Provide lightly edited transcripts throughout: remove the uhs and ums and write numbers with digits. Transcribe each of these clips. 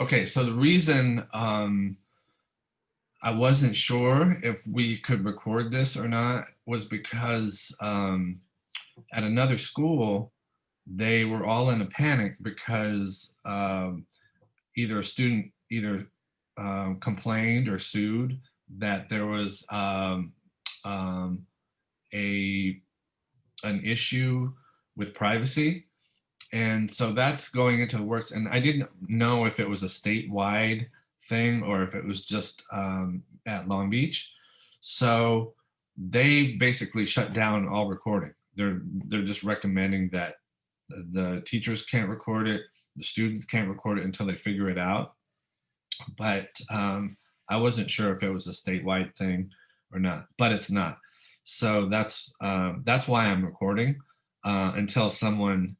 Okay, so the reason I wasn't sure if we could record this or not was because at another school, they were all in a panic because either a student either complained or sued that there was um, a an issue with privacy. And so that's going into the works. And I didn't know if it was a statewide thing or if it was just at Long Beach. So they basically shut down all recording. They're just recommending that the teachers can't record it, the students can't record it until they figure it out. But I wasn't sure if it was a statewide thing or not, but it's not. So that's why I'm recording until someone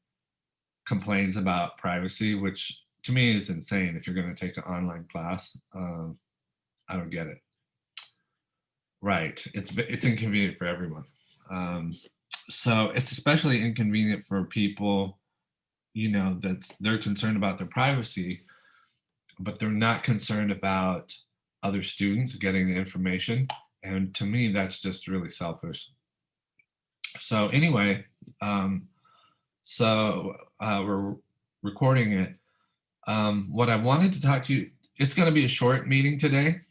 complains about privacy, which to me is insane. If you're going to take an online class, I don't get it. Right, it's inconvenient for everyone. So it's especially inconvenient for people, that they're concerned about their privacy, but they're not concerned about other students getting the information. And to me, that's just really selfish. So anyway, we're recording it. What I wanted to talk to you, it's going to be a short meeting today.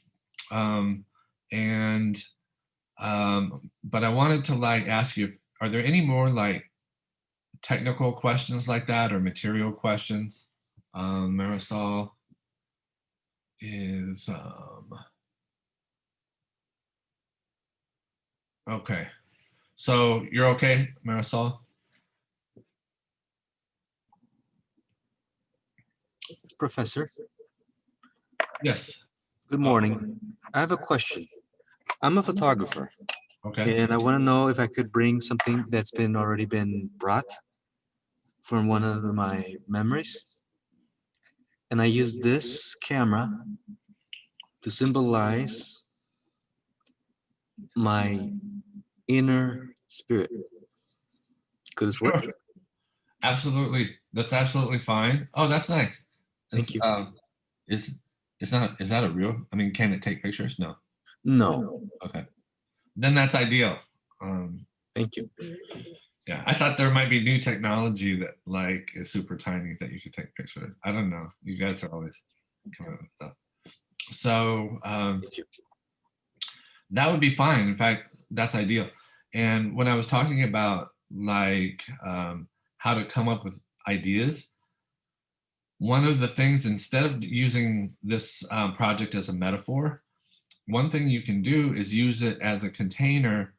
Um, and, but I wanted to ask you, are there any more technical questions like that or material questions? Marisol is, okay. So you're okay, Marisol? Professor, Yes. good morning. I have a question. I'm a photographer, Okay. and I want to know if I could bring something that's been already been brought from one of my memories. And I use this camera to symbolize my inner spirit. Could this work? Sure. Absolutely. That's absolutely fine. Oh, that's nice. Thank you. Is is that a real? I mean, can it take pictures? No. No, Okay. Then that's ideal. Um, thank you. yeah, I thought there might be new technology that is super tiny that you could take pictures. I don't know. You guys are always coming up with stuff. So Thank you. that would be fine. In fact, that's ideal. And when I was talking about how to come up with ideas, one of the things, instead of using this project as a metaphor, one thing you can do is use it as a container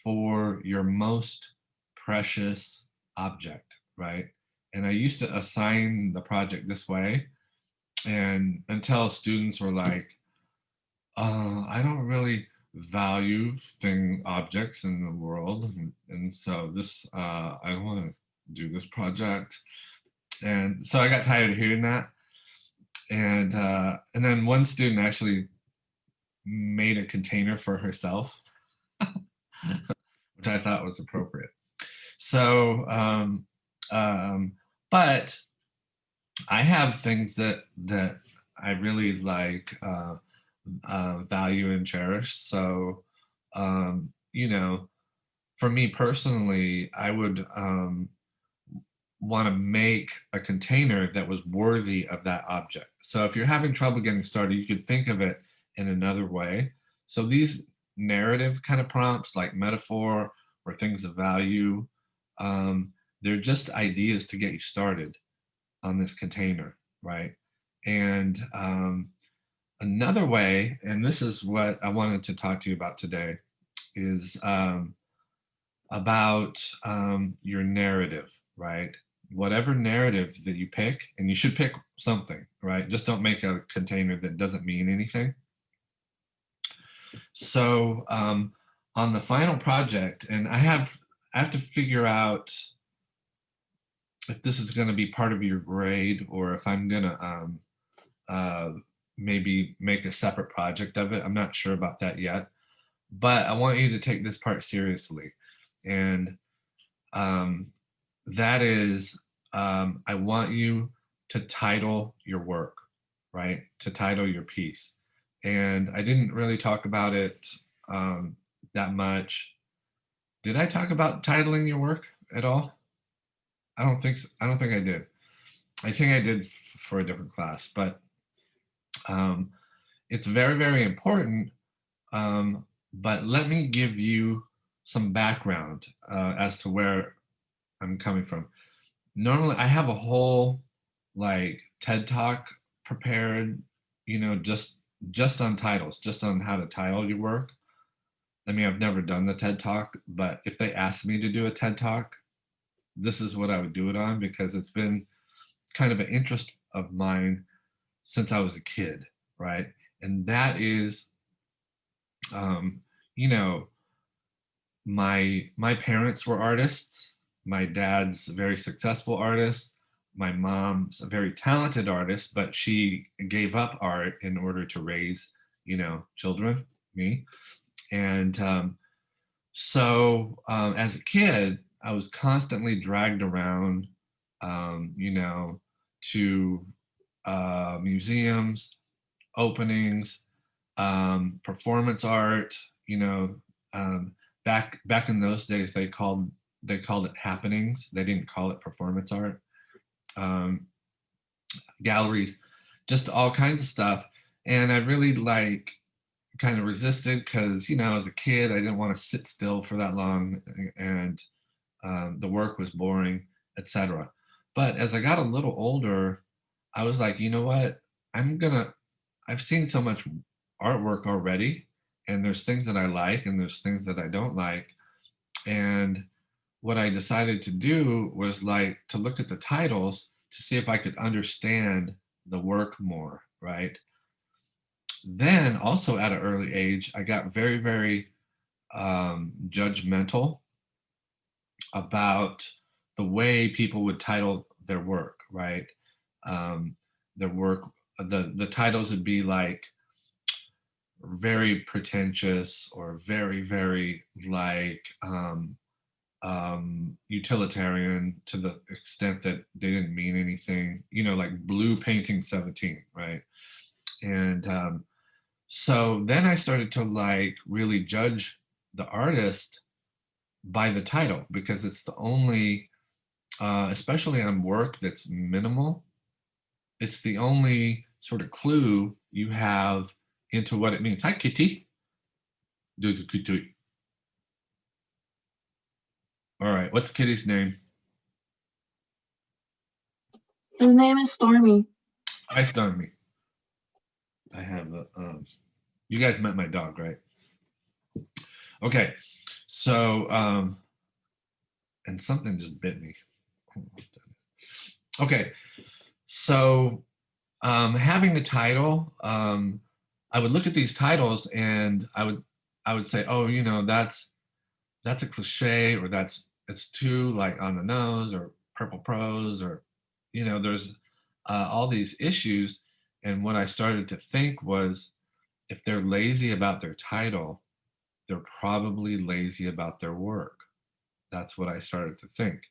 for your most precious object, right? And I used to assign the project this way, and until students were like, I don't really value objects in the world, and so I want to do this project. And so I got tired of hearing that. And then one student actually made a container for herself, which I thought was appropriate. So, but I have things that I really value and cherish. So, for me personally, I would want to make a container that was worthy of that object. So if you're having trouble getting started, you could think of it in another way. So these narrative kind of prompts, like metaphor or things of value, they're just ideas to get you started on this container, right? And another way, and this is what I wanted to talk to you about today, is about your narrative, right? Whatever narrative that you pick, and you should pick something, right? Just don't make a container that doesn't mean anything. So on the final project, and I have to figure out if this is going to be part of your grade or if I'm going to maybe make a separate project of it. I'm not sure about that yet, but I want you to take this part seriously. And that is, I want you to title your work. right? To title your piece. And I didn't really talk about it that much. Did I talk about titling your work at all? I don't think so. I don't think I did. I think I did for a different class, but um, it's very, very important. But let me give you some background as to where I'm coming from. Normally, I have a whole like TED talk prepared, just on titles, just on how to title your work. I mean, I've never done the TED talk, but if they asked me to do a TED talk, this is what I would do it on because it's been kind of an interest of mine since I was a kid, right? And that is, um, you know, my parents were artists. My dad's a very successful artist. My mom's a very talented artist, but she gave up art in order to raise, children, me. And as a kid, I was constantly dragged around, to museums, openings, performance art. You know, back in those days, they called it happenings. They didn't call it performance art. Um, Galleries, just all kinds of stuff. And I really kind of resisted because as a kid I didn't want to sit still for that long, and the work was boring, etc. But as I got a little older, I was like, you know what? I've seen so much artwork already, and there's things that I like and there's things that I don't like. And what I decided to do was to look at the titles to see if I could understand the work more, right? Then also at an early age, I got very, very judgmental about the way people would title their work, right? Um, their work, the titles would be like very pretentious or very, very utilitarian to the extent that they didn't mean anything, like blue painting 17, right? And so then I started to really judge the artist by the title because it's the only, especially on work that's minimal, it's the only sort of clue you have into what it means. Hi, Kitty. All right, what's Kitty's name? His name is Stormy. Hi, Stormy. I have you guys met my dog, right? Okay, so and something just bit me. Okay, so having the title, I would look at these titles and I would say, oh, that's a cliche, or it's too on the nose, or purple prose, or there's all these issues. And what I started to think was, if they're lazy about their title, they're probably lazy about their work. That's what I started to think.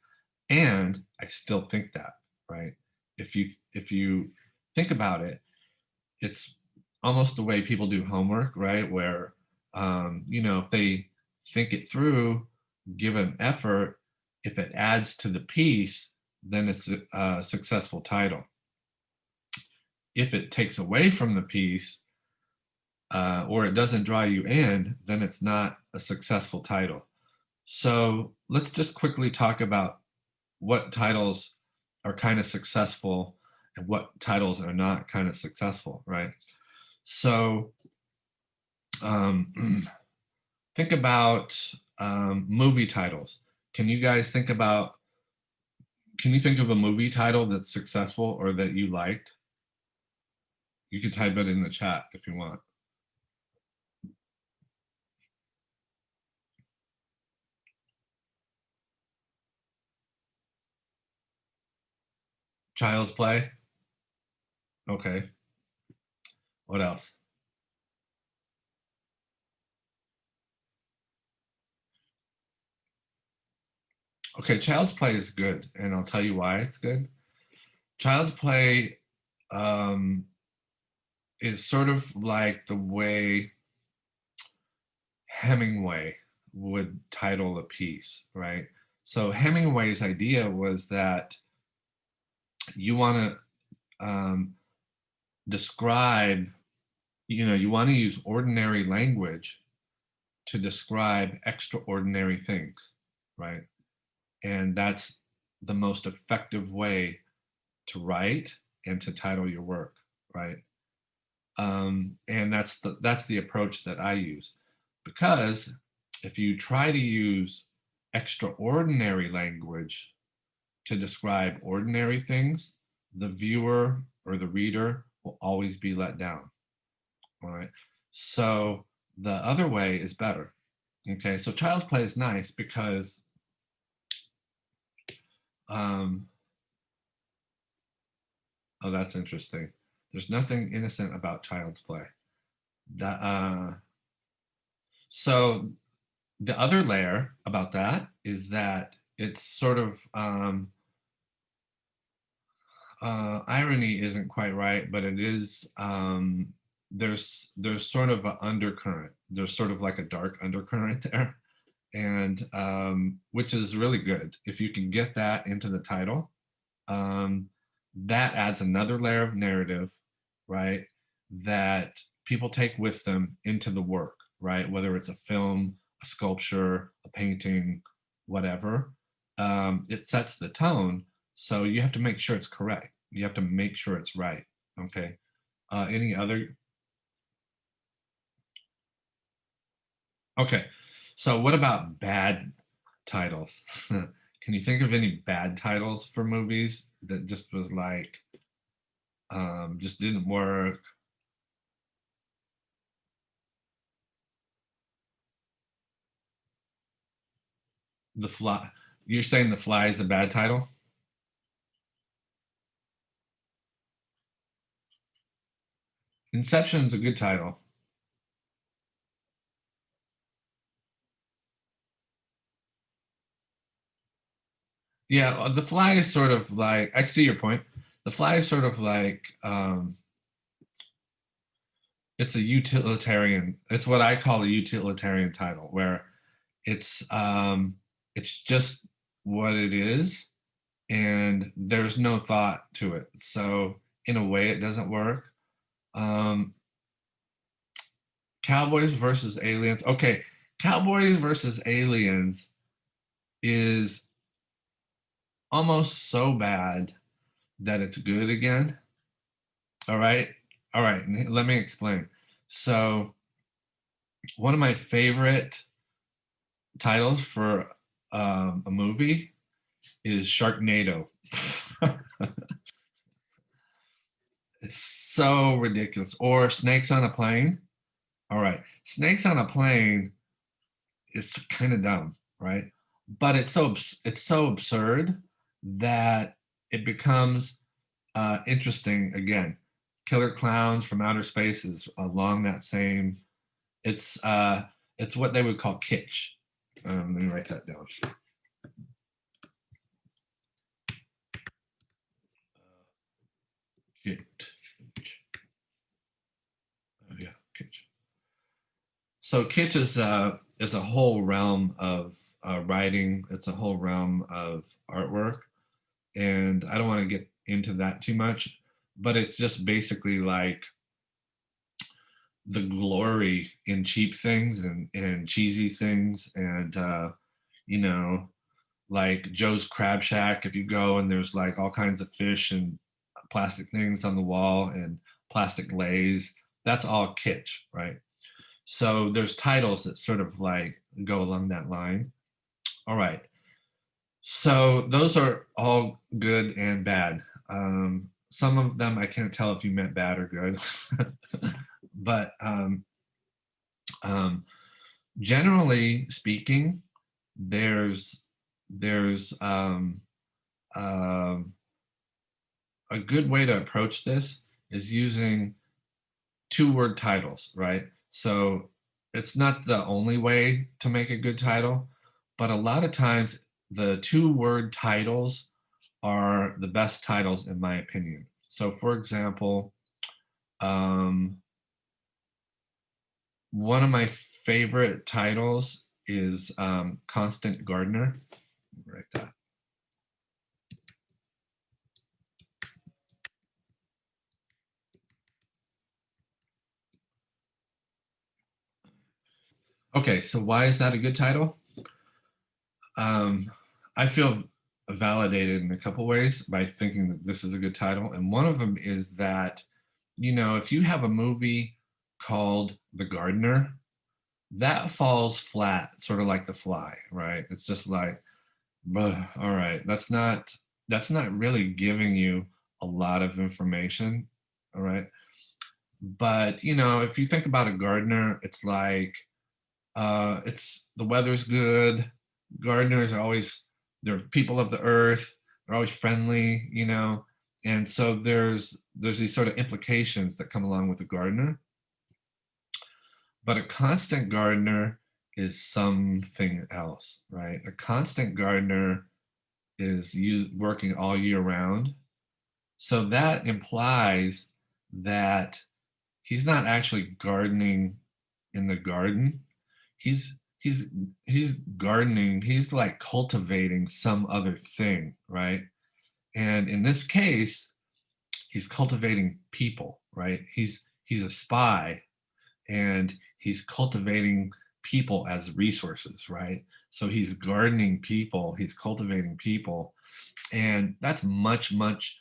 And I still think that, right? If you think about it, it's almost the way people do homework, right? Where if they think it through, give an effort, if it adds to the piece, then it's a successful title. If it takes away from the piece, or it doesn't draw you in, then it's not a successful title. So let's just quickly talk about what titles are kind of successful and what titles are not kind of successful, right? So think about movie titles. Can you guys think of a movie title that's successful or that you liked? You can type it in the chat if you want. Child's Play? Okay. What else? Okay, Child's Play is good, and I'll tell you why it's good. Child's Play, um, is sort of like the way Hemingway would title a piece, right? So Hemingway's idea was that you want to describe, you want to use ordinary language to describe extraordinary things, right? And that's the most effective way to write and to title your work, right? And that's the approach that I use, because if you try to use extraordinary language to describe ordinary things, the viewer or the reader will always be let down. All right. So the other way is better. Okay. So child's play is nice because oh, that's interesting. There's nothing innocent about child's play. That so the other layer about that is that it's sort of irony isn't quite right, but it is there's sort of an undercurrent. There's sort of like a dark undercurrent there, and which is really good if you can get that into the title. That adds another layer of narrative, right? That people take with them into the work, right? Whether it's a film, a sculpture, a painting, whatever. It sets the tone. So you have to make sure it's correct. You have to make sure it's right. Okay. Any other? Okay. So what about bad titles? Can you think of any bad titles for movies that just was like, just didn't work? The Fly. You're saying The Fly is a bad title? Inception's a good title. Yeah, The Fly is sort of like, I see your point. The Fly is sort of like it's a utilitarian, it's what I call a utilitarian title, where it's just what it is and there's no thought to it. So in a way it doesn't work. Um Cowboys versus Aliens. Okay, Cowboys versus Aliens is almost so bad that it's good again. All right. All right. Let me explain. So, one of my favorite titles for a movie is Sharknado. It's so ridiculous. Or Snakes on a Plane. All right. Snakes on a Plane is kind of dumb, right? But it's so absurd that it becomes interesting again. Killer Clowns from Outer Space is along that same. It's uh, it's what they would call kitsch. Let me write that down. Kitsch. Oh, yeah, kitsch. So kitsch is a whole realm of writing. It's a whole realm of artwork, and I don't want to get into that too much. But it's just basically like the glory in cheap things and cheesy things and you know, like Joe's Crab Shack, if you go and there's like all kinds of fish and plastic things on the wall and plastic lays, that's all kitsch, right? So there's titles that sort of like go along that line. All right. So those are all good and bad. Some of them I can't tell if you meant bad or good, but um, generally speaking, there's um, a good way to approach this is using two-word titles, right? So it's not the only way to make a good title, but a lot of times the two-word titles are the best titles in my opinion. So for example, Um, one of my favorite titles is Constant Gardener. Write that. Okay, so why is that a good title? I feel validated in a couple ways by thinking that this is a good title. And one of them is that, you know, if you have a movie called The Gardener, that falls flat, sort of like The Fly, right? It's just like, all right, that's not really giving you a lot of information, all right? But, you know, if you think about a gardener, it's like, it's the weather's good. Gardeners are always, they're people of the earth. They're always friendly, you know. And so there's these sort of implications that come along with a gardener. But a constant gardener is something else, right? A constant gardener is you working all year round. So that implies that he's not actually gardening in the garden. He's he's he's gardening, he's like cultivating some other thing, right? And in this case, he's cultivating people, right? He's a spy and he's cultivating people as resources, right? So he's gardening people, he's cultivating people, and that's much, much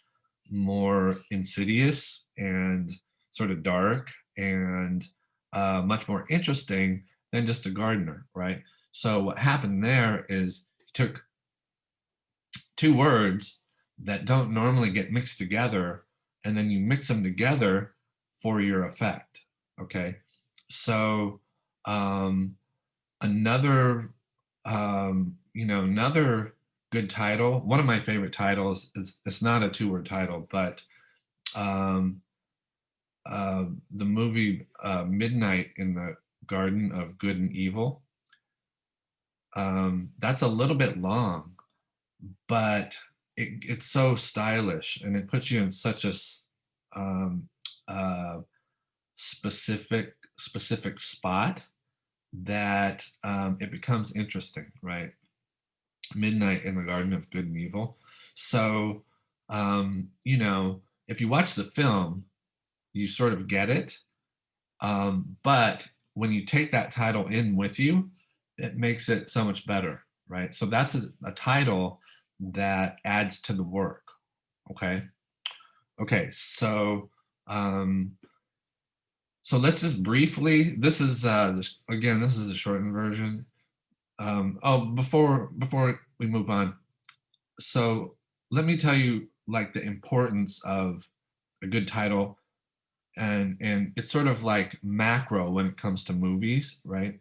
more insidious and sort of dark and much more interesting than just a gardener, right? So what happened there is he took two words that don't normally get mixed together, and then you mix them together for your effect. Okay, so um, another another good title. One of my favorite titles is, it's not a two-word title, but um, the movie Midnight in the Garden of Good and Evil. That's a little bit long, but it's so stylish and it puts you in such a um, uh, specific spot that it becomes interesting, right? Midnight in the Garden of Good and Evil. So, you know, if you watch the film, you sort of get it. But when you take that title in with you, it makes it so much better, right? So that's a title that adds to the work. Okay. Okay. Um, so let's just briefly. This is this again. This is a shortened version. Oh, before we move on, so let me tell you like the importance of a good title, and it's sort of like macro when it comes to movies, right?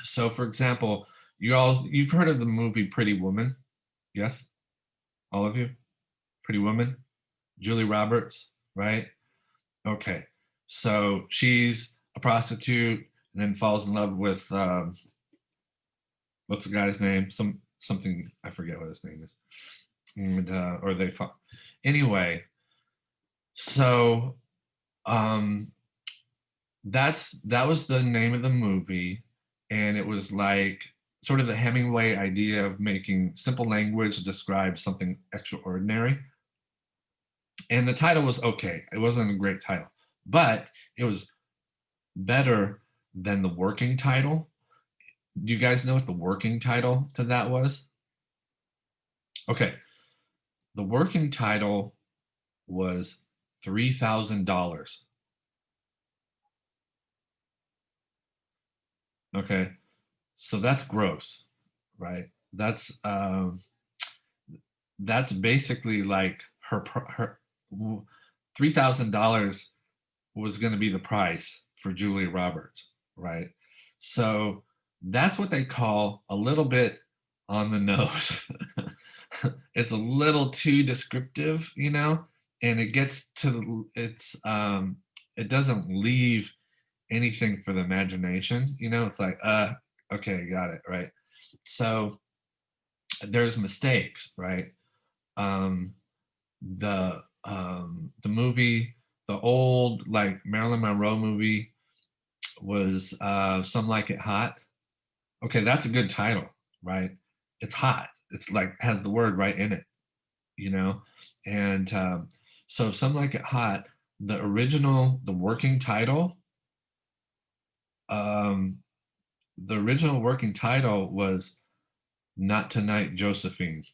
So for example, you've heard of the movie Pretty Woman, yes? All of you? Pretty Woman, Julie Roberts, right? Okay, so she's a prostitute and then falls in love with what's the guy's name? Something, I forget what his name is. And or they fall. Anyway, so um that was the name of the movie, and it was like sort of the Hemingway idea of making simple language describe something extraordinary. And the title was okay. It wasn't a great title, but it was better than the working title. Do you guys know what the working title to that was? Okay, the working title was $3,000. Okay, so that's gross, right? That's basically like her $3,000 was going to be the price for Julia Roberts, right? So that's what they call a little bit on the nose. It's a little too descriptive, you know, and it gets to it doesn't leave anything for the imagination, you know. It's like okay, got it, right? So there's mistakes, right? um the movie the old like Marilyn Monroe movie was Some Like It Hot. Okay, that's a good title, right? It's hot. It's like has the word right in it, you know? And so Some Like It Hot, the working title, um, the original working title was Not Tonight, Josephine.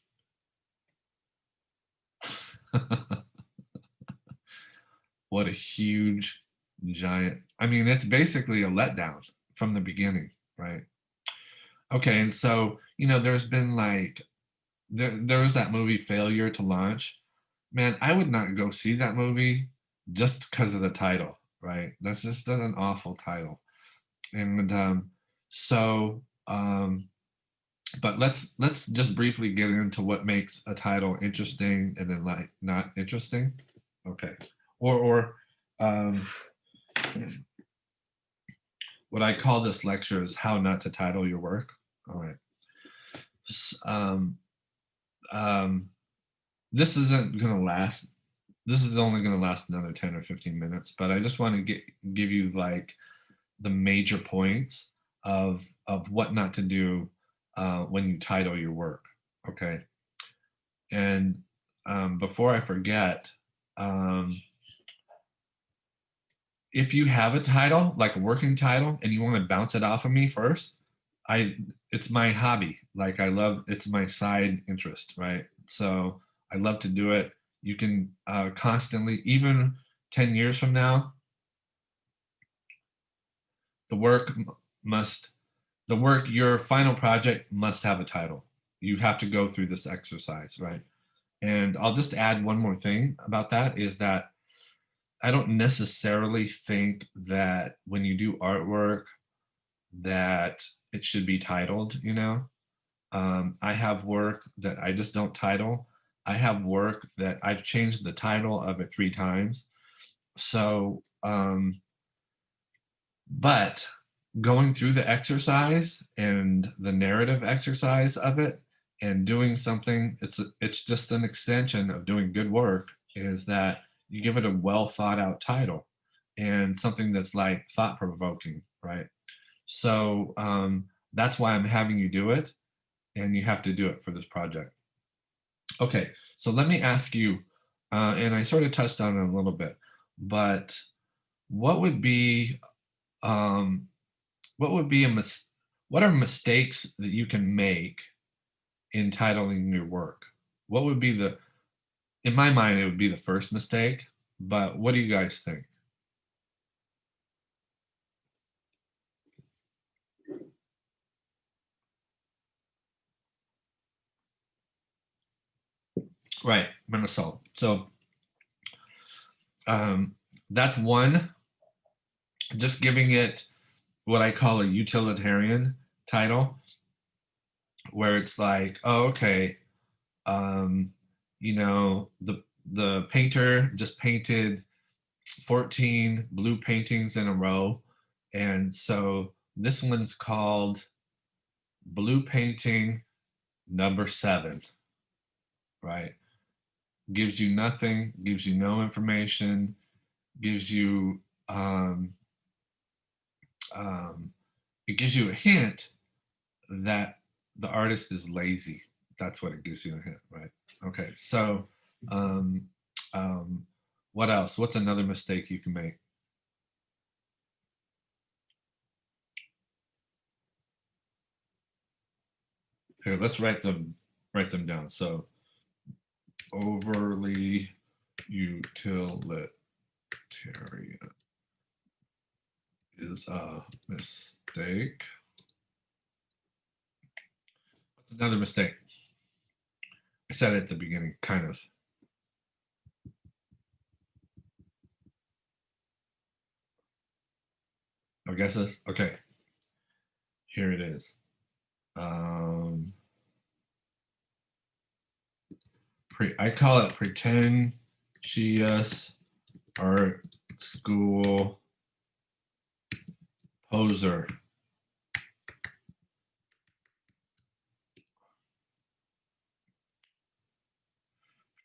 What a huge, giant. I mean, it's basically a letdown from the beginning, right? Okay, and so, there's been like, there was that movie Failure to Launch. Man, I would not go see that movie just because of the title, right? That's just an awful title. And so, but let's just briefly get into what makes a title interesting and then like not interesting. Okay. Or um, what I call this lecture is how not to title your work. All right. S- Um, um, this isn't going to last. This is only going to last another 10 or 15 minutes, but I just want to give you like the major points of what not to do when you title your work. Okay. And before I forget, um, if you have a title, like a working title, and you want to bounce it off of me first, it's my hobby. Like it's my side interest, right? So I love to do it. You can constantly, even 10 years from now, the work must, your final project must have a title. You have to go through this exercise, right? And I'll just add one more thing about that is that I don't necessarily think that when you do artwork that it should be titled. I have work that I just don't title. I have work that I've changed the title of it 3 times. So, but going through the exercise and the narrative exercise of it and doing something, it's just an extension of doing good work, is that you give it a well thought out title and something that's like thought provoking, right? So that's why I'm having you do it, and you have to do it for this project. Okay, so let me ask you, and I sort of touched on it a little bit, but what would be um, what would be what are mistakes that you can make in titling your work? What would be in my mind, it would be the first mistake, but what do you guys think? Right, Minnesota. So um, that's one, just giving it what I call a utilitarian title, where it's like, oh, okay, um, the painter just painted 14 blue paintings in a row, and so this one's called blue painting number 7, right? Gives you nothing, gives you no information, gives you um, um, it gives you a hint that the artist is lazy. That's what it gives you a hint, right? Okay, so um, um, what else? What's another mistake you can make? Here, let's write them down. So overly utilitarian is a mistake. What's another mistake? I said it at the beginning, kind of. No guesses? Okay. Here it is. I call it pretentious art school poser.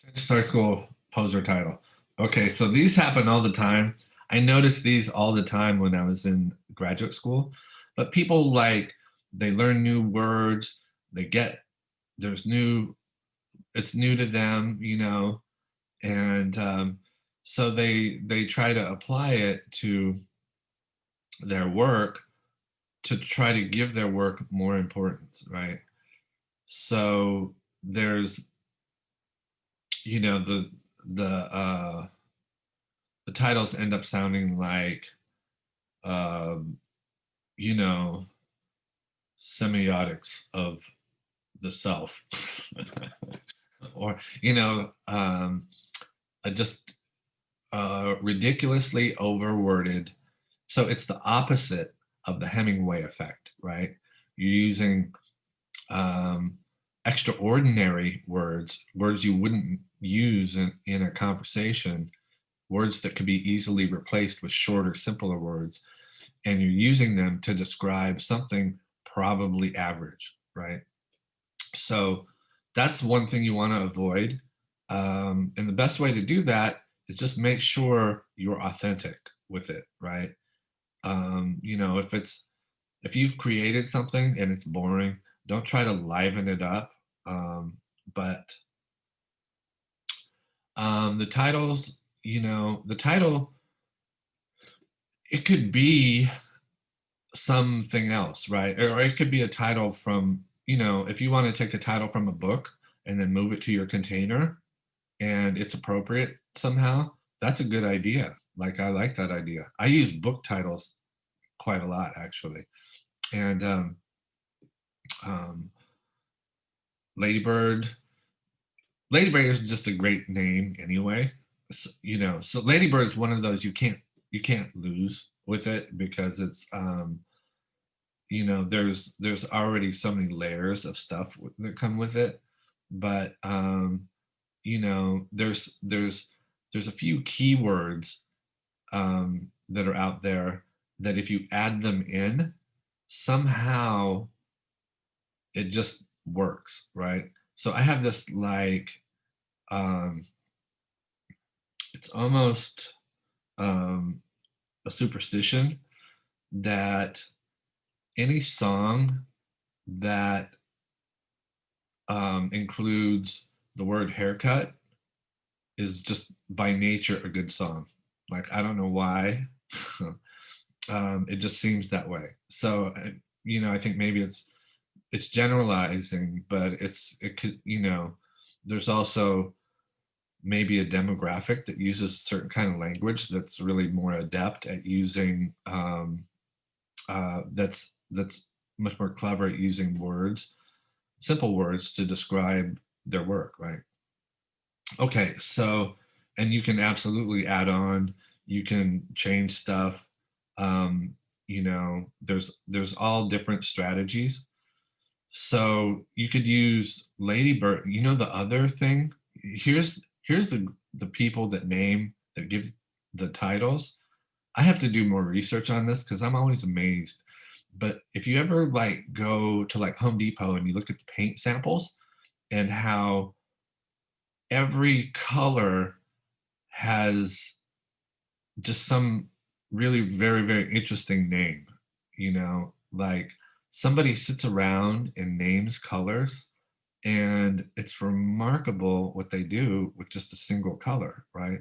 Pretentious art school poser title. Okay, so these happen all the time. I noticed these all the time when I was in graduate school. But people like they learn new words, they get there's new it's new to them, and so they try to apply it to their work to try to give their work more importance, right? So there's you know the uh the titles end up sounding like um you know semiotics of the self or just ridiculously overworded. So it's the opposite of the Hemingway effect, right? You're using um, extraordinary words, words you wouldn't use in a conversation, words that could be easily replaced with shorter, simpler words, and you're using them to describe something probably average, right? So that's one thing you want to avoid. And the best way to do that is just make sure you're authentic with it, right? If you've created something and it's boring, don't try to liven it up. But the titles, the title, it could be something else, right? Or it could be a title from, if you want to take a title from a book and then move it to your container and it's appropriate somehow, that's a good idea. Like, I like that idea. I use book titles quite a lot, actually. And um, Ladybird, Ladybird is just a great name anyway. So Ladybird is one of those you can't lose with it because it's there's already so many layers of stuff that come with it. But there's a few keywords that are out there that if you add them in, somehow it just works, right? So I have this like um, it's almost um, a superstition that any song that includes the word haircut is just by nature a good song. Like, I don't know why. It just seems that way. So, I think maybe it's generalizing, but it could, there's also maybe a demographic that uses a certain kind of language that's really more adept at using that's much more clever at using words, simple words to describe their work, right? Okay, so and you can absolutely add on, you can change stuff. There's all different strategies. So you could use Ladybird. The other thing, here's the people that give the titles. I have to do more research on this because I'm always amazed. But if you ever like go to like Home Depot and you look at the paint samples and how every color has just some really very, very interesting name, like somebody sits around and names colors, and it's remarkable what they do with just a single color, right?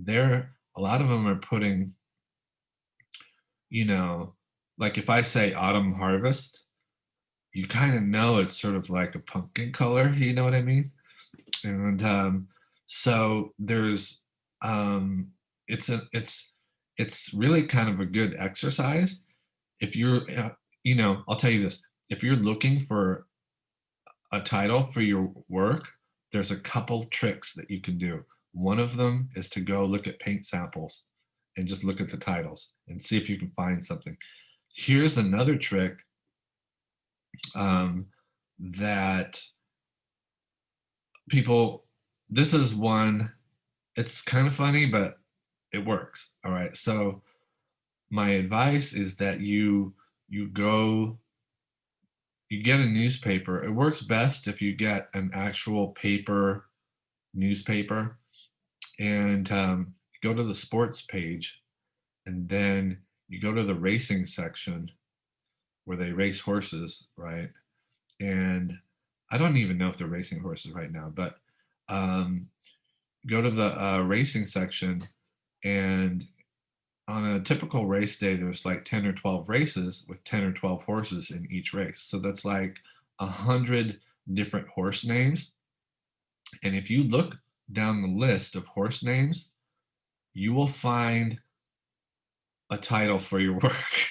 A lot of them are putting, you know, like if I say autumn harvest, you kind of know it's sort of like a pumpkin color, you know what I mean? And so there's it's a it's really kind of a good exercise if you're I'll tell you this, if you're looking for a title for your work, there's a couple tricks that you can do. One of them is to go look at paint samples and just look at the titles and see if you can find something. Here's another trick that people, this is one, it's kind of funny, but it works. All right. So my advice is that you go you get a newspaper. It works best if you get an actual paper newspaper, and go to the sports page, and then you go to the racing section where they race horses, right? And I don't even know if they're racing horses right now, but um, go to the racing section, and on a typical race day, there's like 10 or 12 races with 10 or 12 horses in each race. So that's like 100 different horse names. And if you look down the list of horse names, you will find a title for your work.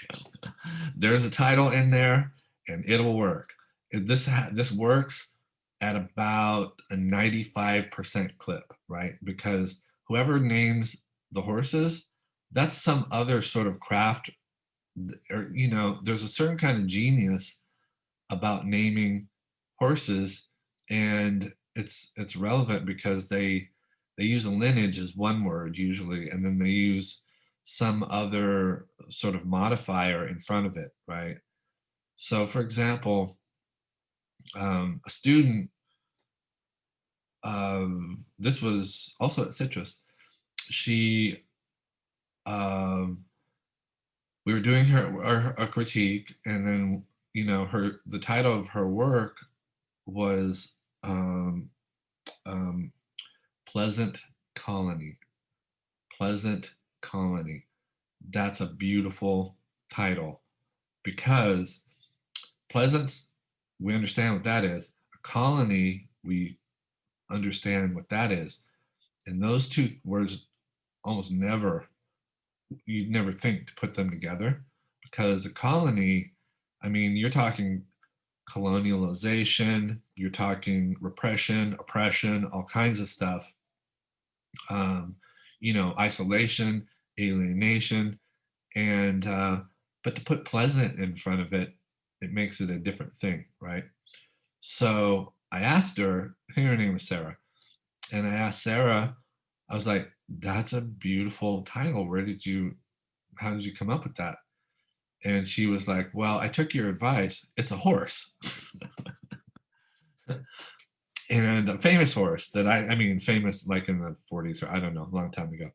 There's a title in there, and it'll work. This works at about a 95% clip, right? Because whoever names the horses, that's some other sort of craft, or there's a certain kind of genius about naming horses, and it's relevant because they use a lineage as one word usually, and then they use some other sort of modifier in front of it, right? So, for example, a student, this was also at Citrus. She, um, we were doing a critique, and then the title of her work was um, um, Pleasant Colony. Pleasant Colony. That's a beautiful title because Pleasance, we understand what that is. A colony, we understand what that is. And those two words almost never, you'd never think to put them together, because a colony, I mean, you're talking colonialization, you're talking repression, oppression, all kinds of stuff. Um, isolation, alienation, and but to put pleasant in front of it, it makes it a different thing, right? So I asked her, I think her name was Sarah, and I asked Sarah, I was like, "That's a beautiful title. How did you come up with that?" And she was like, "Well, I took your advice. It's a horse." And a famous horse that I mean, famous like in the 40s, or I don't know, a long time ago.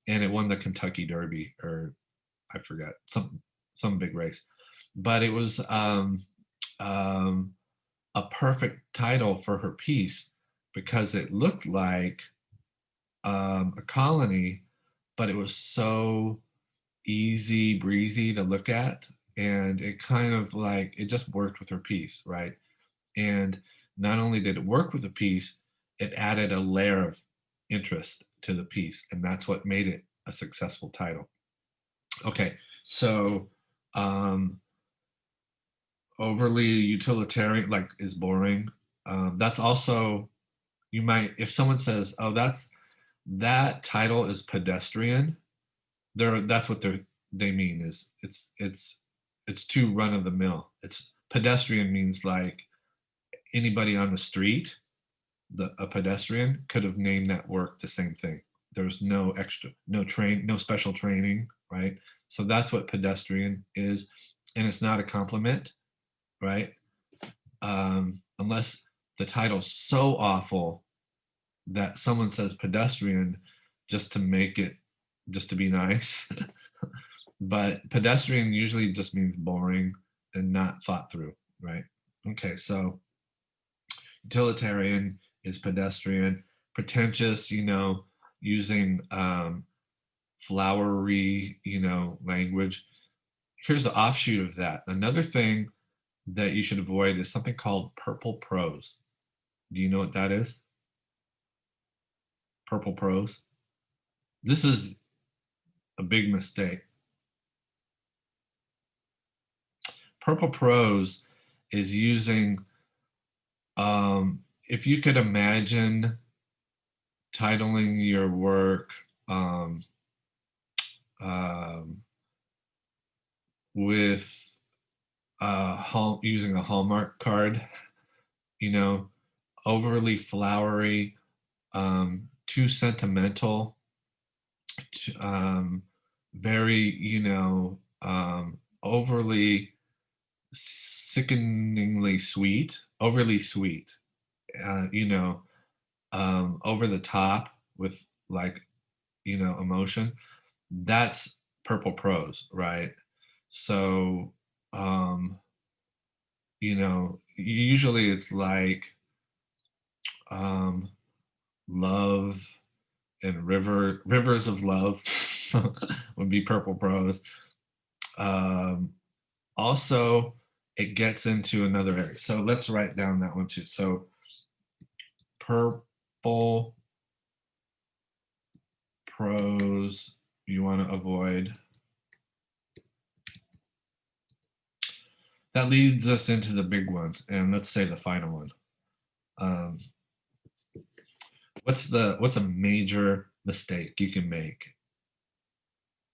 And it won the Kentucky Derby, or I forget, some big race. But it was um, a perfect title for her piece because it looked like a colony, but it was so easy breezy to look at, and it kind of like it just worked with her piece, right? And not only did it work with the piece, it added a layer of interest to the piece, and that's what made it a successful title. Okay, so um, overly utilitarian, like, is boring. That's also, you might, if someone says, "Oh, that title is pedestrian," that's what they mean is it's too run of the mill. It's pedestrian means like anybody on the street, a pedestrian could have named that work the same thing. There's no special training, right? So that's what pedestrian is, and it's not a compliment, right? Unless the title's so awful that someone says pedestrian just to make it, just to be nice. But pedestrian usually just means boring and not thought through, right? Okay, so utilitarian is pedestrian. Pretentious, using flowery, language. Here's the offshoot of that. Another thing that you should avoid is something called purple prose. Do you know what that is? Purple prose. This is a big mistake. Purple prose is using, if you could imagine titling your work um, with using a Hallmark card, you know, overly flowery, too sentimental, very, overly sickeningly sweet, overly sweet, over the top with like, emotion, that's purple prose, right? So, usually it's like um, love and rivers of love would be purple prose. Um, Also, it gets into another area. So let's write down that one too. So purple prose you want to avoid. That leads us into the big one, and let's say the final one. Um, what's a major mistake you can make?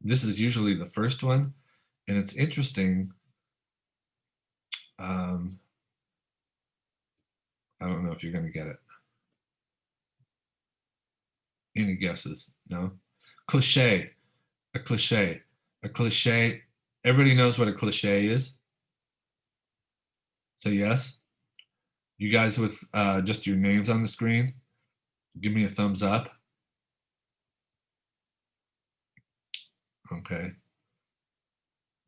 This is usually the first one, and it's interesting. Um, I don't know if you're going to get it. Any guesses? No? Cliche. A cliche. A cliche. Everybody knows what a cliche is? Say yes. You guys with just your names on the screen, give me a thumbs up. Okay.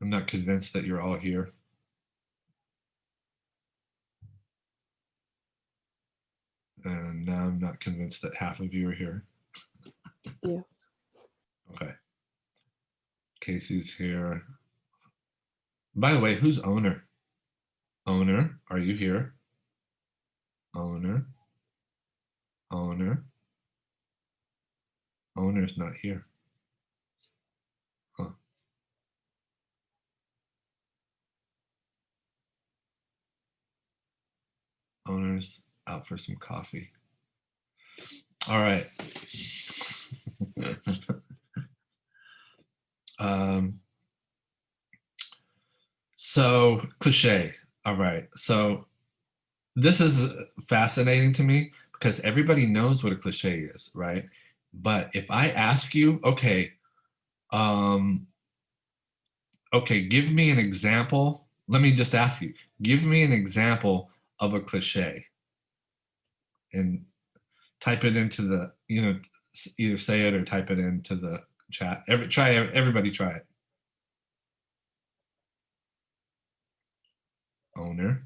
I'm not convinced that you're all here. And now I'm not convinced that half of you are here. Yes. Okay. Casey's here. By the way, who's owner? Owner, are you here? Owner. Owner. Owner's not here. Huh. Owner's out for some coffee. All right. So cliche. All right. So this is fascinating to me because everybody knows what a cliche is, right? But if I ask you, um, okay, give me an example. Let me just ask you, give me an example of a cliche and type it into the, either say it or type it into the chat. Everybody try it. Owner.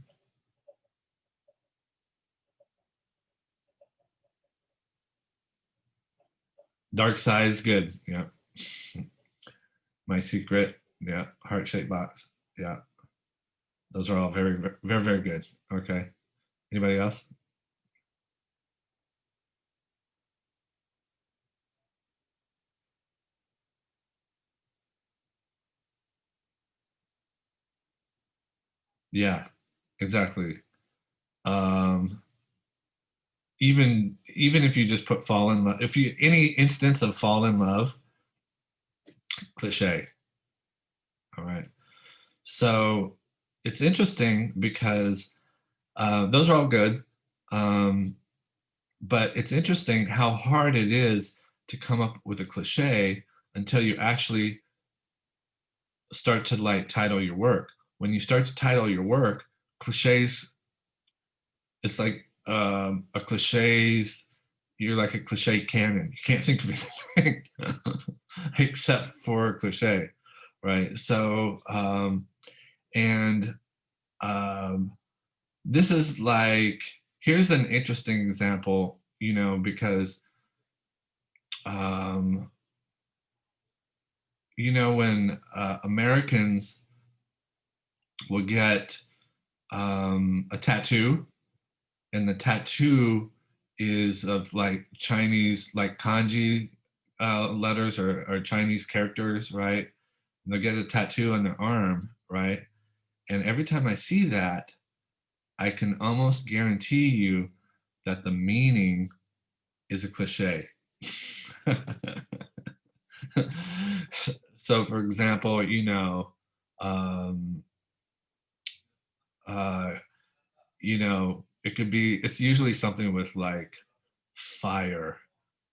Dark side is good. Yeah. My secret. Yeah. Heart-shaped box. Yeah. Those are all very, very, very good. Okay. Anybody else? Yeah, exactly. Um, even if you just put fall in love, if you any instance of fall in love, cliche. All right. So it's interesting because those are all good. Um, but it's interesting how hard it is to come up with a cliche until you actually start to like title your work. When you start to title your work, cliches, it's like a cliches, you're like a cliche cannon. You can't think of anything except for cliche, right? So, and this is like, here's an interesting example, because, um, when Americans will get a tattoo, and the tattoo is of like Chinese, like kanji letters or Chinese characters, right? And they'll get a tattoo on their arm, right? And every time I see that, I can almost guarantee you that the meaning is a cliche. So, for example, um, uh, it could be, it's usually something with fire,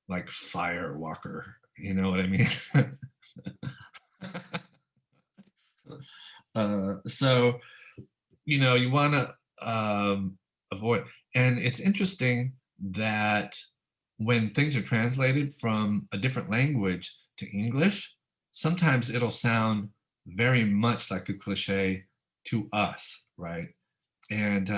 like fire walker. You know what I mean? So, you want to avoid, and it's interesting that when things are translated from a different language to English, sometimes it'll sound very much like a cliche to us, right? And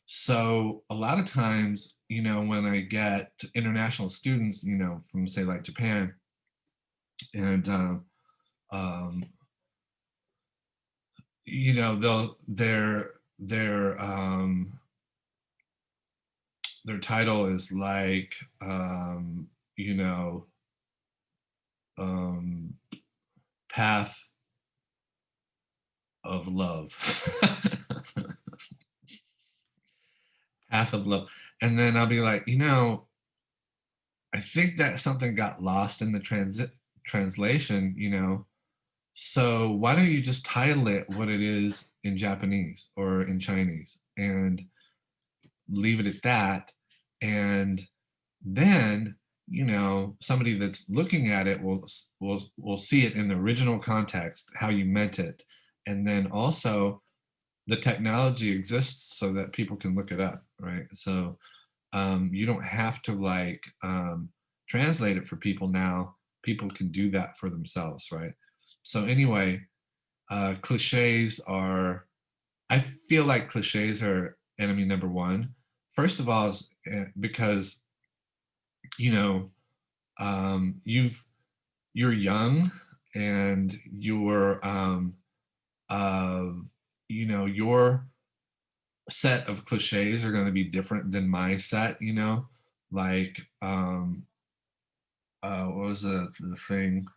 so a lot of times, you know, when I get international students, you know, from say like Japan, and um, you know, their title is like you know, um, Path of Love. Path of Love. And then I'll be like, you know, I think that something got lost in the translation, you know. So why don't you just title it what it is in Japanese or in Chinese and leave it at that? And then, you know, somebody that's looking at it will see it in the original context, how you meant it. And then also the technology exists so that people can look it up, right? So you don't have to like translate it for people now. People can do that for themselves, right? So anyway, cliches are, I feel like cliches are enemy number one. First of all, is because, you know, you're young and uh, you know, your set of cliches are going to be different than my set, you know, like what was the thing,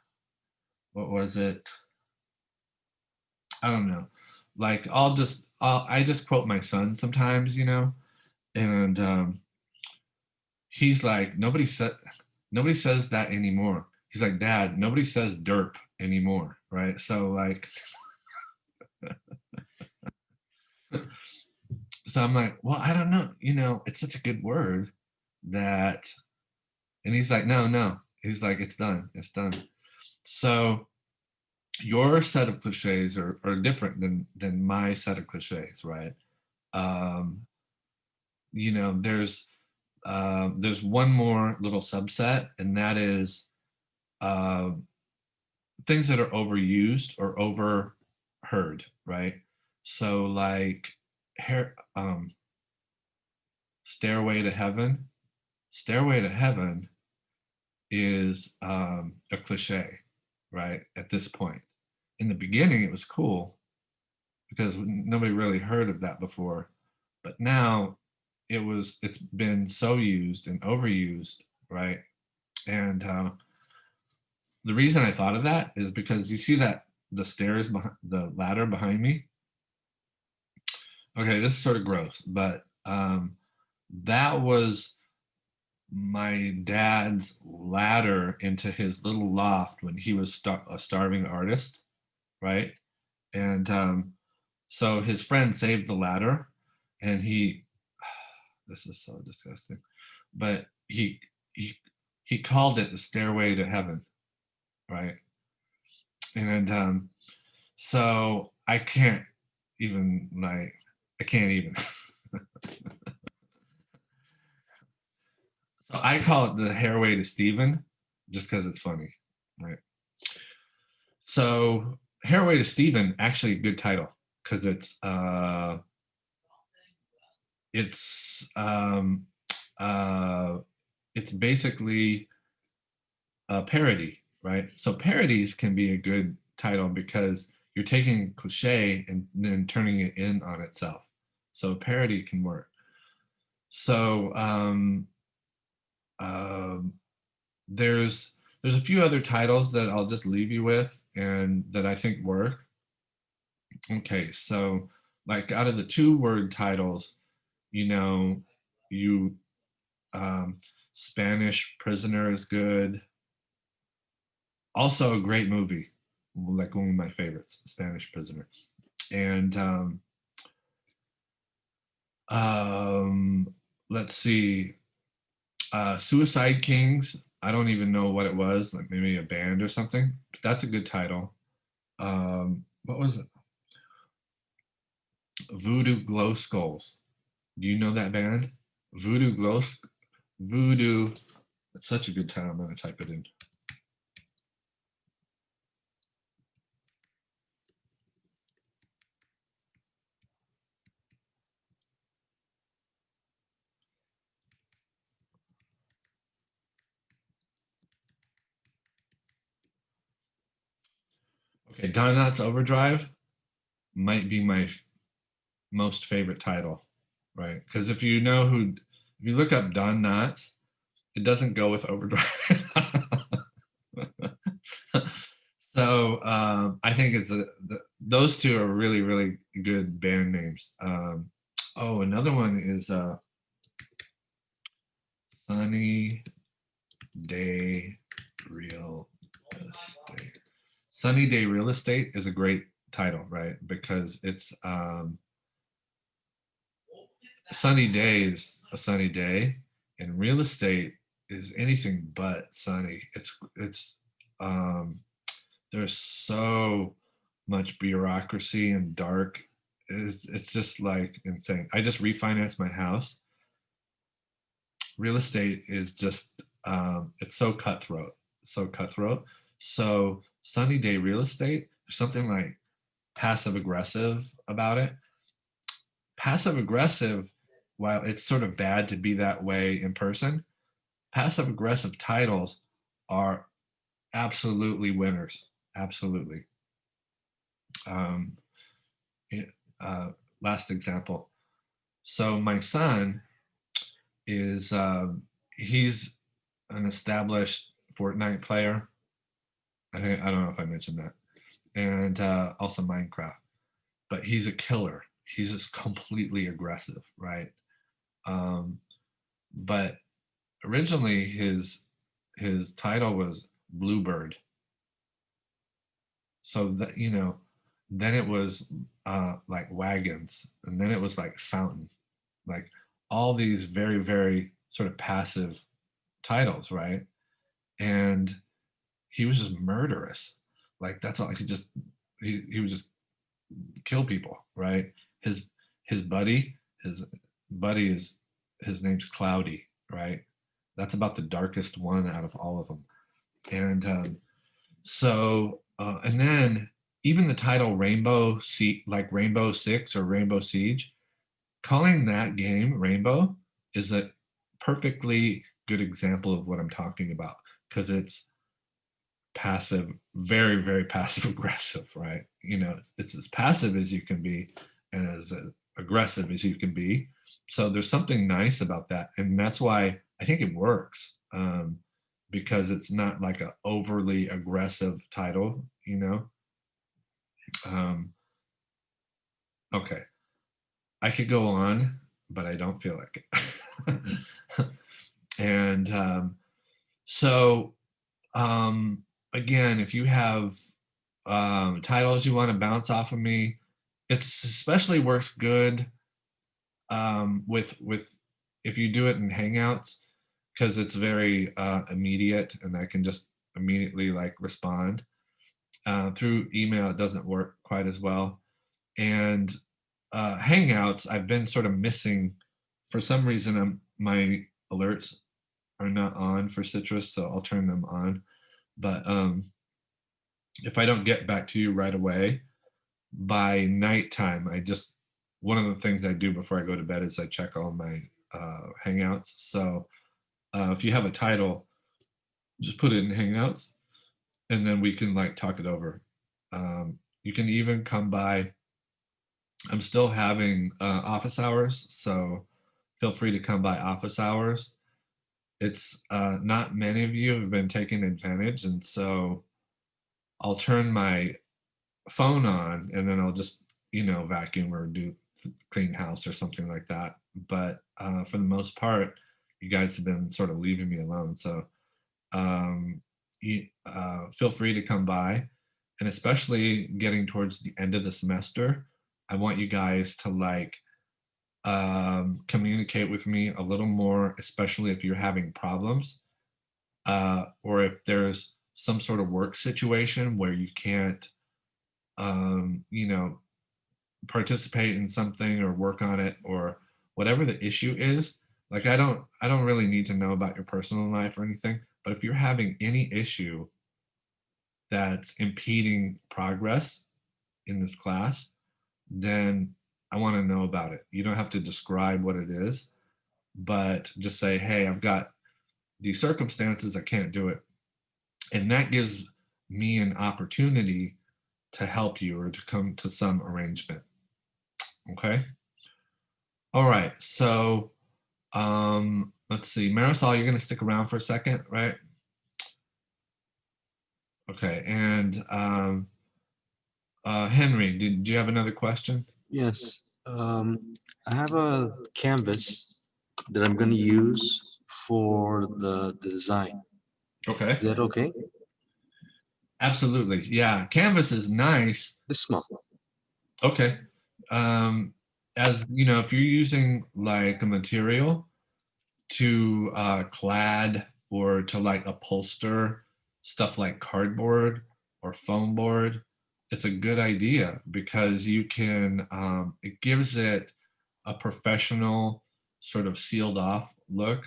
what was it, I don't know, like I just quote my son sometimes, you know, and he's like, nobody says that anymore. He's like, Dad, nobody says derp anymore, right? So like so I'm like, well, I don't know, you know, it's such a good word that, and he's like, no, he's like, it's done, it's done. So your set of cliches are different than my set of cliches, right? Um, you know, there's one more little subset, and that is uh, things that are overused or overheard, right? So like, hair, Stairway to Heaven. Stairway to Heaven is a cliche, right? At this point, in the beginning, it was cool because nobody really heard of that before, but now it's been so used and overused, right? And the reason I thought of that is because you see that the stairs behind the ladder behind me. Okay, this is sort of gross, but that was my dad's ladder into his little loft when he was a starving artist, right? And so his friend saved the ladder, and he, this is so disgusting, but he he called it the Stairway to Heaven, right? And so I can't even like, I can't even. So I call it the Hairway to Stephen, just because it's funny, right? So Hairway to Stephen, actually a good title because it's uh, it's basically a parody, right? So parodies can be a good title because you're taking a cliche and then turning it in on itself. So parody can work. So um, there's a few other titles that I'll just leave you with and that I think work. Okay, so like out of the 2-word titles, you know, you um, Spanish Prisoner is good. Also a great movie, like one of my favorites, Spanish Prisoner. And um, let's see, Suicide Kings. I don't even know what it was, like maybe a band or something. But that's a good title. What was it? Voodoo Glow Skulls. Do you know that band? Voodoo Glow, Voodoo It's such a good title. I'm going to type it in. Okay, Don Knotts Overdrive might be my most favorite title, right? Because if you know who, if you look up Don Knotts, it doesn't go with Overdrive. So I think it's those two are really, really good band names. Oh, another one is Sunny Day Real Estate. Sunny Day Real Estate is a great title, right? Because it's sunny day is a sunny day, and real estate is anything but sunny. It's there's so much bureaucracy and dark. It's just like insane. I just refinanced my house. Real estate is just it's so cutthroat, so cutthroat. So sunny day real estate, there's something like passive aggressive about it. Passive aggressive, while it's sort of bad to be that way in person, passive aggressive titles are absolutely winners. Absolutely. Um, it- last example. So my son is he's an established Fortnite player. I don't know if I mentioned that, and also Minecraft. But he's a killer. He's just completely aggressive, right? Um, but originally his title was Bluebird. So that then it was like Wagons, and then it was like Fountain, like all these very very sort of passive titles, right? And he was just murderous. Like that's all he would just kill people, right? His his buddy is his name's Cloudy, right? That's about the darkest one out of all of them. And and then even the title like Rainbow Six or Rainbow Siege, calling that game Rainbow is a perfectly good example of what I'm talking about because it's passive, very, very passive aggressive, right? It's as passive as you can be and as aggressive as you can be. So there's something nice about that. And that's why I think it works because it's not like an overly aggressive title. Um, okay. I could go on, but I don't feel like it. And so, again, if you have titles you want to bounce off of me, it's especially works good with if you do it in Hangouts because it's very immediate and I can just immediately like respond. Through email, it doesn't work quite as well. And Hangouts, I've been sort of missing for some reason. My alerts are not on for Citrus, so I'll turn them on. But if I don't get back to you right away, by nighttime, one of the things I do before I go to bed is I check all my Hangouts. So if you have a title, just put it in Hangouts, and then we can like talk it over. You can even come by. I'm still having office hours, so feel free to come by office hours. It's not many of you have been taking advantage, and so I'll turn my phone on and then I'll just vacuum or do clean house or something like that. But for the most part, you guys have been sort of leaving me alone. So feel free to come by, and especially getting towards the end of the semester, I want you guys to like communicate with me a little more, especially if you're having problems or if there's some sort of work situation where you can't um, you know, participate in something or work on it or whatever the issue is, Like I don't really need to know about your personal life or anything, but if you're having any issue that's impeding progress in this class, then I want to know about it. You don't have to describe what it is, but just say, hey, I've got these circumstances, I can't do it. And that gives me an opportunity to help you or to come to some arrangement. Okay. All right. So let's see. Marisol, you're going to stick around for a second, right? Okay. And Henry, did you have another question? Yes. I have a canvas that I'm going to use for the design. Okay. Is that okay? Absolutely. Yeah. Canvas is nice. This small. Okay. As you know, if you're using like a material to clad or to like upholster stuff like cardboard or foam board, it's a good idea because you can, it gives it a professional sort of sealed off look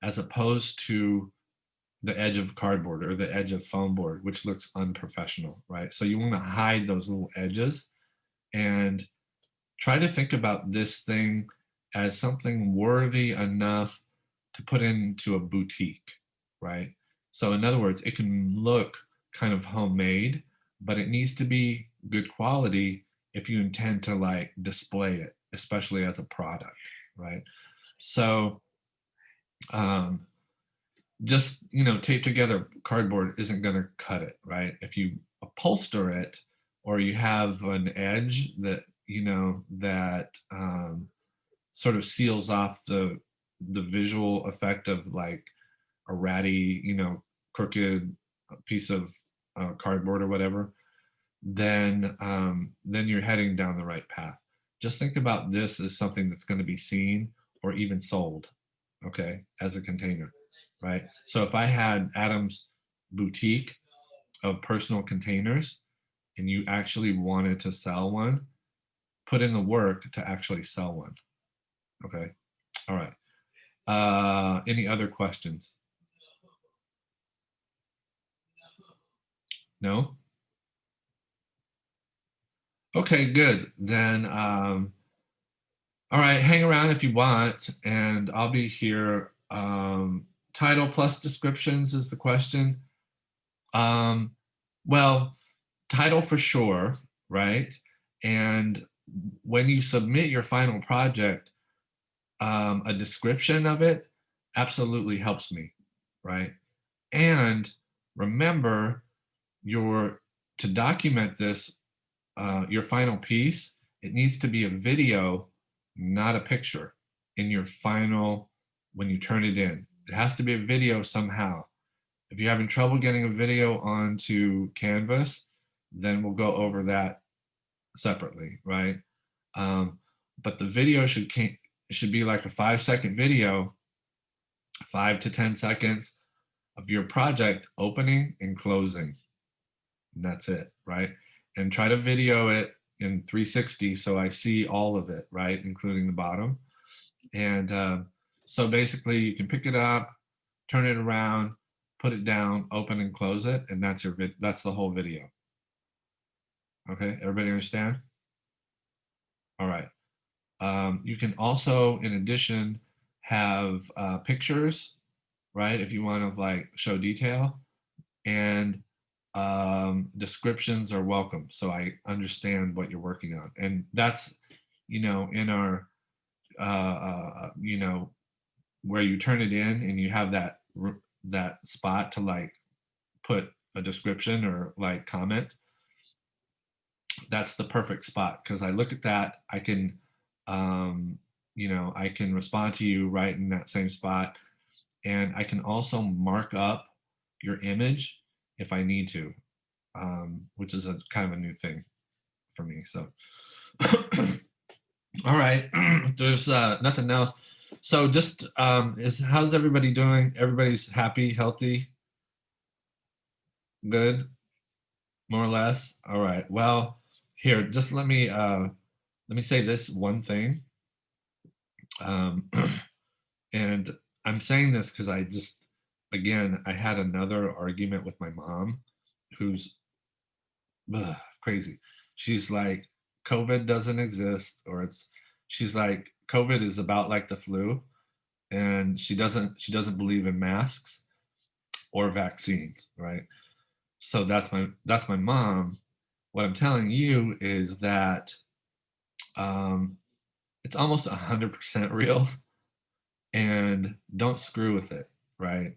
as opposed to the edge of cardboard or the edge of foam board, which looks unprofessional, right? So you want to hide those little edges and try to think about this thing as something worthy enough to put into a boutique, right? So in other words, it can look kind of homemade, but it needs to be good quality if you intend to like display it, especially as a product, right? So just, you know, tape together cardboard isn't going to cut it, right? If you upholster it or you have an edge that, you know, that sort of seals off the visual effect of like a ratty, you know, crooked piece of cardboard or whatever, then you're heading down the right path. Just think about this as something that's going to be seen or even sold, okay, as a container, right? So if I had Adam's boutique of personal containers and you actually wanted to sell one, put in the work to actually sell one. Okay. All right. Any other questions? No? Okay, good. Then, all right, hang around if you want, and I'll be here. Title plus descriptions is the question. Um, well, title for sure, right? And when you submit your final project, a description of it absolutely helps me, right? And remember, your to document this, your final piece, it needs to be a video, not a picture, in your final when you turn it in. It has to be a video somehow. If you're having trouble getting a video onto Canvas, then we'll go over that separately, right? But the video should be like a 5-second video, 5 to 10 seconds of your project opening and closing. And that's it, right? And try to video it in 360 so I see all of it, right? Including the bottom. And so basically you can pick it up, turn it around, put it down, open and close it, and that's that's the whole video. Okay, everybody understand? All right. You can also, in addition, have pictures, right? If you want to like show detail, and descriptions are welcome. So I understand what you're working on, and that's, you know, in our, you know, where you turn it in and you have that spot to like put a description or like comment. That's the perfect spot because I look at that, I can, you know, I can respond to you right in that same spot, and I can also mark up your image if I need to, which is a kind of a new thing for me. So, all right, there's nothing else. So just how's everybody doing? Everybody's happy, healthy, good, more or less. All right. Well, here, just let me say this one thing. And I'm saying this because again, I had another argument with my mom who's crazy. She's like, COVID doesn't exist, or she's like, COVID is about like the flu, and she doesn't believe in masks or vaccines, right? So that's my mom. What I'm telling you is that um, it's almost 100% real, and don't screw with it, right?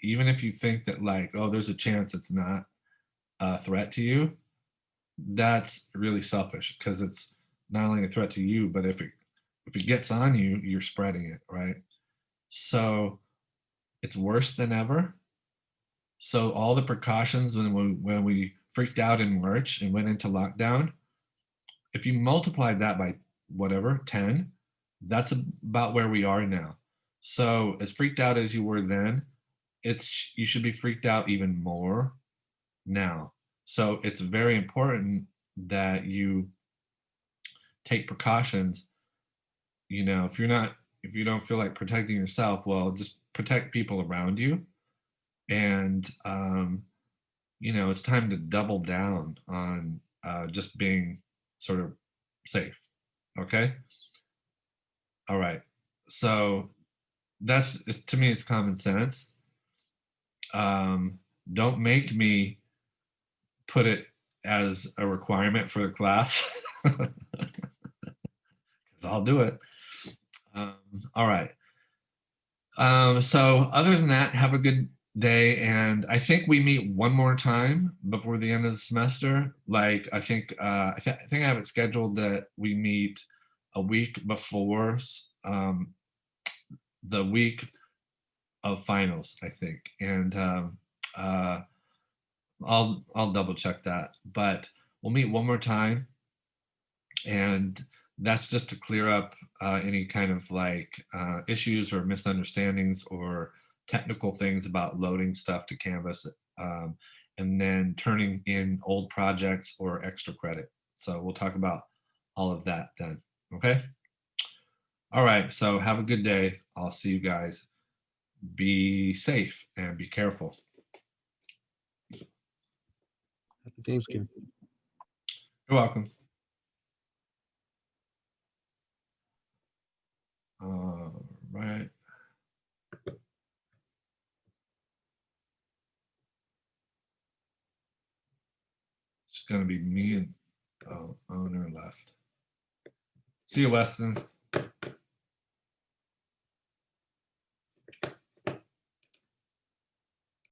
Even if you think that like, oh, there's a chance it's not a threat to you, that's really selfish because it's not only a threat to you, but if it gets on you, you're spreading it, right? So it's worse than ever. So all the precautions when we freaked out in March and went into lockdown, if you multiplied that by whatever 10, that's about where we are now. So as freaked out as you were then, you should be freaked out even more now. So it's very important that you take precautions. If you don't feel like protecting yourself, well, just protect people around you. And it's time to double down on just being sort of safe. Okay. All right. So to me, it's common sense. Don't make me put it as a requirement for the class, because I'll do it. All right. So other than that, have a good day. And I think we meet one more time before the end of the semester. Like I think I have it scheduled that we meet a week before the week of finals, I think. And uh, I'll double check that. But we'll meet one more time, and that's just to clear up any kind of like issues or misunderstandings or technical things about loading stuff to Canvas, and then turning in old projects or extra credit. So we'll talk about all of that then. Okay. All right. So have a good day. I'll see you guys. Be safe and be careful. Happy Thanksgiving. You're welcome. All right. It's going to be me and owner left. See you, Weston.